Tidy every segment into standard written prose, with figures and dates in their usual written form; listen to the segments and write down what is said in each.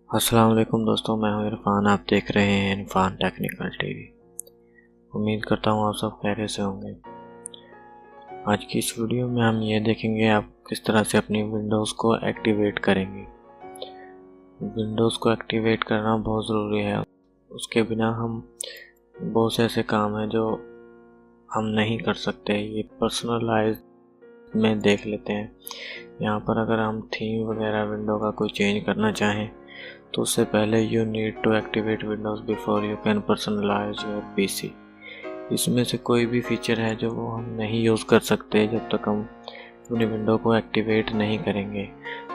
अस्सलाम वालेकुम दोस्तों, मैं हूं इरफान। आप देख रहे हैं इरफान टेक्निकल टीवी। उम्मीद करता हूं आप सब खैरियत से होंगे। आज की इस वीडियो में हम ये देखेंगे आप किस तरह से अपनी विंडोज़ को एक्टिवेट करेंगे। विंडोज़ को एक्टिवेट करना बहुत ज़रूरी है, उसके बिना हम बहुत से ऐसे काम हैं जो हम नहीं कर सकते। ये पर्सनलाइज में देख लेते हैं। यहाँ पर अगर हम थीम वगैरह विंडो का कोई चेंज करना चाहें तो उससे पहले you need to activate Windows before you can personalize your PC. इसमें से कोई भी फीचर है जो वो हम नहीं यूज़ कर सकते जब तक हम अपनी विंडो को एक्टिवेट नहीं करेंगे।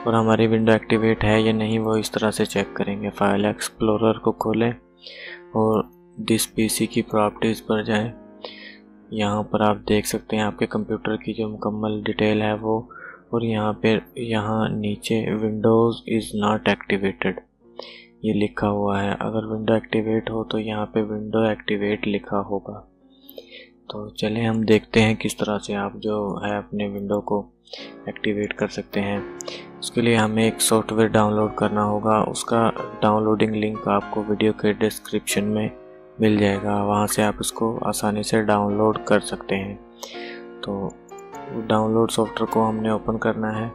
और हमारी विंडो एक्टिवेट है या नहीं वो इस तरह से चेक करेंगे। फाइल एक्सप्लोरर को खोलें और दिस पीसी की प्रॉपर्टीज़ पर जाएं। यहाँ पर आप देख सकते हैं आपके कंप्यूटर की जो मुकम्मल डिटेल है वो, और यहाँ नीचे विंडोज़ इज़ नॉट एक्टिवेटेड ये लिखा हुआ है। अगर विंडो एक्टिवेट हो तो यहाँ पे विंडो एक्टिवेट लिखा होगा। तो चलें हम देखते हैं किस तरह से आप जो है अपने विंडो को एक्टिवेट कर सकते हैं। उसके लिए हमें एक सॉफ्टवेयर डाउनलोड करना होगा। उसका डाउनलोडिंग लिंक आपको वीडियो के डिस्क्रिप्शन में मिल जाएगा, वहाँ से आप इसको आसानी से डाउनलोड कर सकते हैं। तो डाउनलोड सॉफ्टवेयर को हमने ओपन करना है।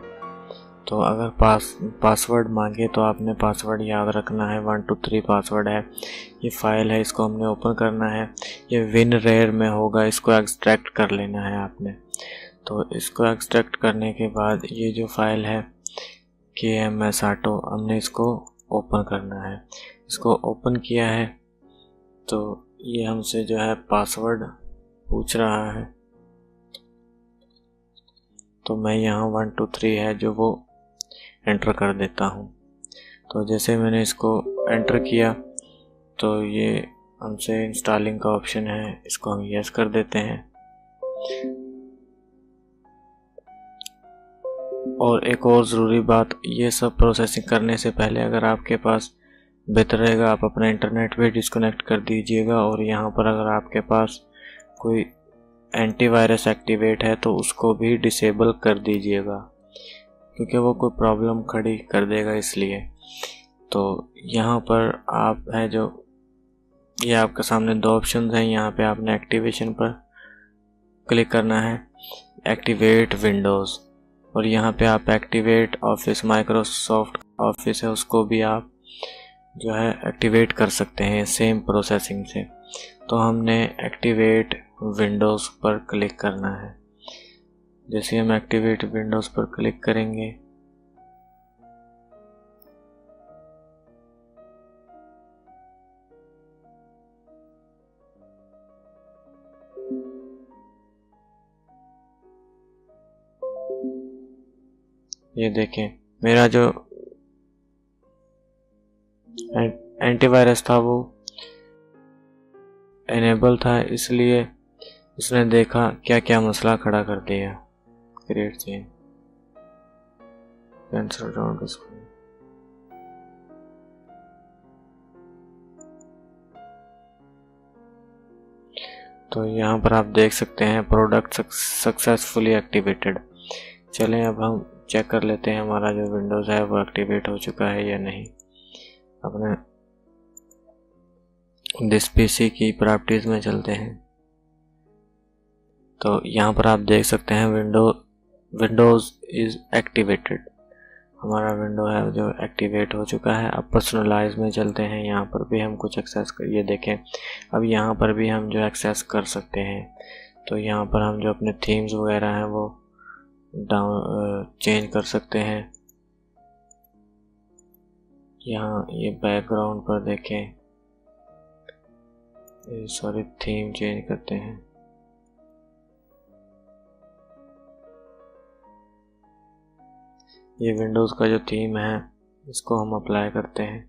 तो अगर पासवर्ड मांगे तो आपने पासवर्ड याद रखना है। 123 पासवर्ड है। ये फाइल है, इसको हमने ओपन करना है। ये WinRAR में होगा, इसको एक्सट्रैक्ट कर लेना है आपने। तो इसको एक्सट्रैक्ट करने के बाद ये जो फाइल है KMS Auto, हमने इसको ओपन करना है। इसको ओपन किया है तो ये हमसे जो है पासवर्ड पूछ रहा है। तो मैं यहाँ 123 है जो वो एंटर कर देता हूँ। तो जैसे मैंने इसको एंटर किया तो ये हमसे इंस्टॉलिंग का ऑप्शन है, इसको हम यस कर देते हैं। और एक और ज़रूरी बात, ये सब प्रोसेसिंग करने से पहले अगर आपके पास बेहतर रहेगा आप अपना इंटरनेट भी डिस्कनेक्ट कर दीजिएगा। और यहाँ पर अगर आपके पास कोई एंटीवायरस एक्टिवेट है तो उसको भी डिसेबल कर दीजिएगा, क्योंकि वो कोई प्रॉब्लम खड़ी कर देगा इसलिए। तो यहाँ पर आप है जो ये आपके सामने दो ऑप्शन हैं। यहाँ पे आपने एक्टिवेशन पर क्लिक करना है, एक्टिवेट विंडोज़, और यहाँ पे आप एक्टिवेट ऑफिस, माइक्रोसॉफ्ट ऑफिस है उसको भी आप जो है एक्टिवेट कर सकते हैं सेम प्रोसेसिंग से। तो हमने एक्टिवेट विंडोज़ पर क्लिक करना है। जैसे हम एक्टिवेट विंडोज़ पर क्लिक करेंगे ये देखें मेरा जो एंटीवायरस था वो एनेबल था, इसलिए उसने देखा क्या क्या मसला खड़ा कर दिया। Create change, cancel down to screen. तो यहाँ पर आप देख सकते हैं प्रोडक्ट सक्सेसफुली एक्टिवेटेड। चलें अब हम चेक कर लेते हैं हमारा जो विंडोज़ है वो एक्टिवेट हो चुका है या नहीं। अपने दिस पीसी की प्रॉपर्टीज़ में चलते हैं। तो यहाँ पर आप देख सकते हैं विंडोज़ इज़ एक्टिवेटेड, हमारा विंडो है जो एक्टिवेट हो चुका है। अब पर्सनलाइज में चलते हैं। यहाँ पर भी हम कुछ एक्सेस कर, ये देखें अब यहाँ पर भी हम जो एक्सेस कर सकते हैं। तो यहाँ पर हम जो अपने थीम्स वगैरह हैं वो चेंज कर सकते हैं। यहाँ ये बैकग्राउंड पर देखें, सॉरी थीम चेंज करते हैं। ये विंडोज़ का जो थीम है इसको हम अप्लाई करते हैं।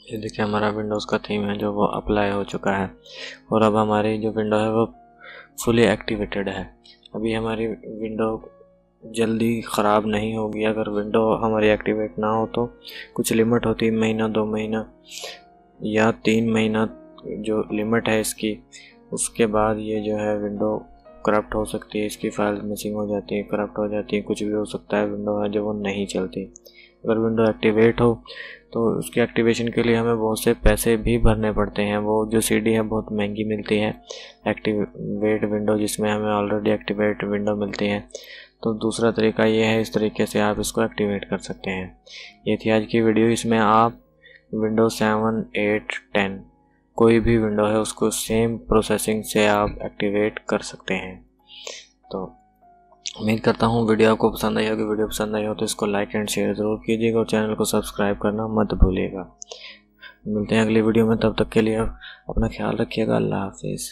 ये देखिए हमारा विंडोज़ का थीम है जो वो अप्लाई हो चुका है। और अब हमारी जो विंडो है वो फुली एक्टिवेटेड है। अभी हमारी विंडो जल्दी ख़राब नहीं होगी। अगर विंडो हमारी एक्टिवेट ना हो तो कुछ लिमिट होती है, महीना 2 महीना या 3 महीना जो लिमिट है इसकी, उसके बाद ये जो है विंडो करप्ट हो सकती है, इसकी फाइल मिसिंग हो जाती है, करप्ट हो जाती है, कुछ भी हो सकता है। विंडो है जो वो नहीं चलती। अगर विंडो एक्टिवेट हो तो उसके एक्टिवेशन के लिए हमें बहुत से पैसे भी भरने पड़ते हैं। वो जो सीडी है बहुत महंगी मिलती है, एक्टिवेट विंडो, जिसमें हमें ऑलरेडी एक्टिवेट विंडो मिलती है। तो दूसरा तरीका ये है, इस तरीके से आप इसको एक्टिवेट कर सकते हैं। ये थी आज की वीडियो। इसमें आप विंडोज 7, 8, 10 कोई भी विंडो है उसको सेम प्रोसेसिंग से आप एक्टिवेट कर सकते हैं। तो उम्मीद करता हूँ वीडियो आपको पसंद आई होगी। वीडियो पसंद आई हो तो इसको लाइक एंड शेयर ज़रूर कीजिएगा और चैनल को सब्सक्राइब करना मत भूलिएगा। मिलते हैं अगली वीडियो में, तब तक के लिए अपना ख्याल रखिएगा। अल्लाह हाफिज़।